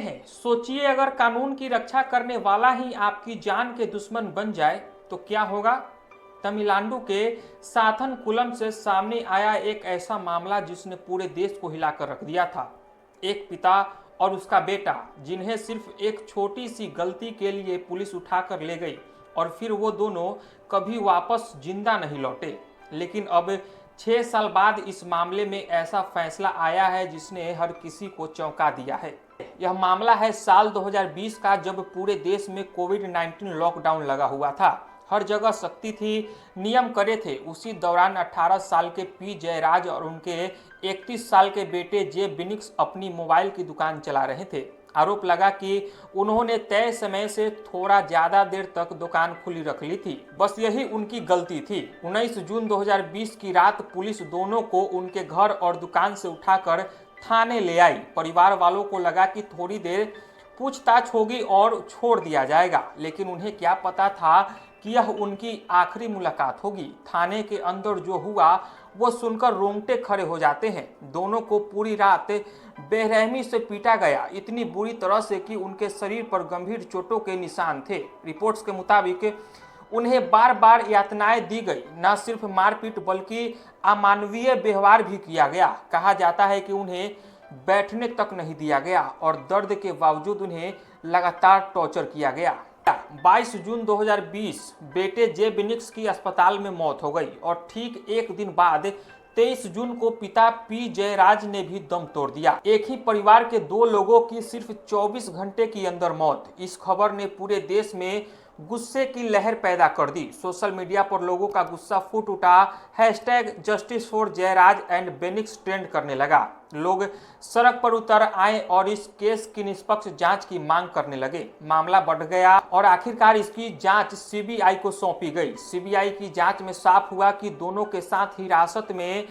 हैं, सोचिए अगर कानून की रक्षा करने वाला ही आपकी जान के दुश्मन बन जाए तो क्या होगा। तमिलनाडु के साथनकुलम से सामने आया एक ऐसा मामला जिसने पूरे देश को हिलाकर रख दिया था। एक पिता और उसका बेटा जिन्हें सिर्फ एक छोटी सी गलती के लिए पुलिस उठाकर ले गई और फिर वो दोनों कभी वापस जिंदा नहीं लौटे। लेकिन अब 6 साल बाद इस मामले में ऐसा फैसला आया है जिसने हर किसी को चौंका दिया है। यह मामला है साल 2020 का, जब पूरे देश में कोविड-19 लॉकडाउन लगा हुआ था। हर जगह सख्ती थी, नियम कड़े थे। उसी दौरान 18 साल के पी जयराज और उनके 31 साल के बेटे जे बिनिक्स अपनी मोबाइल की दुकान चला रहे थे। आरोप लगा कि उन्होंने तय समय से थोड़ा ज्यादा देर तक दुकान खुली रख ली थी। बस यही उनकी गलती थी। 19 जून 2020 की रात पुलिस दोनों को उनके घर और दुकान से उठाकर थाने ले आई। परिवार वालों को लगा कि थोड़ी देर पूछताछ होगी और छोड़ दिया जाएगा, लेकिन उन्हें क्या पता था कि यह उनकी आखिरी मुलाकात होगी। थाने के अंदर जो हुआ वो सुनकर रोंगटे खड़े हो जाते हैं। दोनों को पूरी रात बेरहमी से पीटा गया, इतनी बुरी तरह से कि उनके शरीर पर गंभीर चोटों के निशान थे। रिपोर्ट्स के मुताबिक उन्हें बार बार यातनाएं दी गई। न सिर्फ मारपीट बल्कि अमानवीय व्यवहार भी किया गया। कहा जाता है कि उन्हें बैठने तक नहीं दिया गया और दर्द के बावजूद उन्हें लगातार टॉर्चर किया गया। 22 जून 2020 बेटे जे बिनिक्स की अस्पताल में मौत हो गई और ठीक एक दिन बाद 23 जून को पिता पी जयराज ने भी दम तोड़ दिया। एक ही परिवार के दो लोगों की सिर्फ 24 घंटे के अंदर मौत। इस खबर ने पूरे देश में गुस्से की लहर पैदा कर दी। सोशल मीडिया पर लोगों का गुस्सा फूट उठा। #Justice for Jayaraj and Bennix trend करने लगा। लोग सड़क पर उतर आए और इस केस की निष्पक्ष जांच की मांग करने लगे। मामला बढ़ गया और आखिरकार इसकी जांच सीबीआई को सौंपी गई। सीबीआई की जांच में साफ हुआ कि दोनों के साथ हिरासत में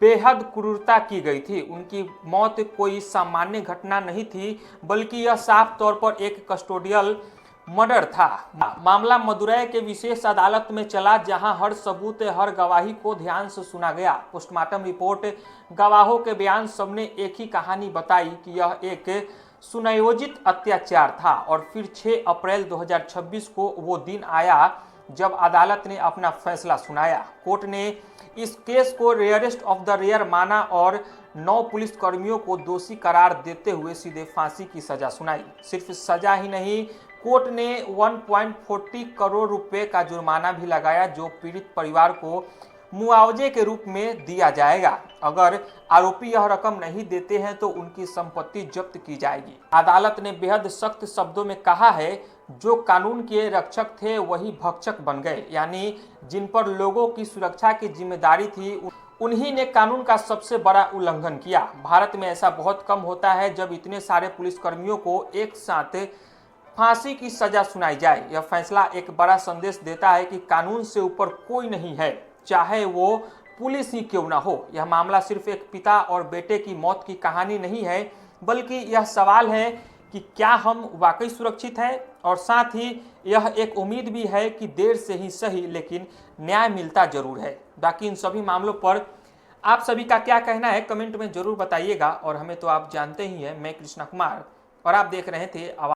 बेहद क्रूरता की गई थी। उनकी मौत कोई सामान्य घटना नहीं थी, बल्कि यह साफ तौर पर एक कस्टोडियल मर्डर था। मामला मदुरै के विशेष अदालत में चला, जहां हर सबूत हर गवाही को ध्यान से सुना गया। पोस्टमार्टम रिपोर्ट, गवाहों के बयान, सबने एक ही कहानी बताई कि यह एक सुनियोजित अत्याचार था। और फिर 6 अप्रैल 2026 को वो दिन आया जब अदालत ने अपना फैसला सुनाया। कोर्ट ने इस केस को रेयरेस्ट ऑफ द रेयर माना और 9 पुलिसकर्मियों को दोषी करार देते हुए सीधे फांसी की सजा सुनाई। सिर्फ सजा ही नहीं, कोर्ट ने 1.40 करोड़ रुपए का जुर्माना भी लगाया, जो पीड़ित परिवार को मुआवजे के रूप में दिया जाएगा। अगर आरोपी यह रकम नहीं देते हैं तो उनकी संपत्ति जब्त की जाएगी। अदालत ने बेहद सख्त शब्दों में कहा है, जो कानून के रक्षक थे वही भक्षक बन गए। यानी जिन पर लोगों की सुरक्षा की जिम्मेदारी थी, उन्हीं ने कानून का सबसे बड़ा उल्लंघन किया। भारत में ऐसा बहुत कम होता है जब इतने सारे पुलिसकर्मियों को एक साथ फांसी की सजा सुनाई जाए। यह फैसला एक बड़ा संदेश देता है कि कानून से ऊपर कोई नहीं है, चाहे वो पुलिस ही क्यों ना हो। यह मामला सिर्फ एक पिता और बेटे की मौत की कहानी नहीं है, बल्कि यह सवाल है कि क्या हम वाकई सुरक्षित हैं, और साथ ही यह एक उम्मीद भी है कि देर से ही सही लेकिन न्याय मिलता जरूर है। बाकी इन सभी मामलों पर आप सभी का क्या कहना है कमेंट में जरूर बताइएगा। और हमें तो आप जानते ही हैं, मैं कृष्णा कुमार और आप देख रहे थे आवाज।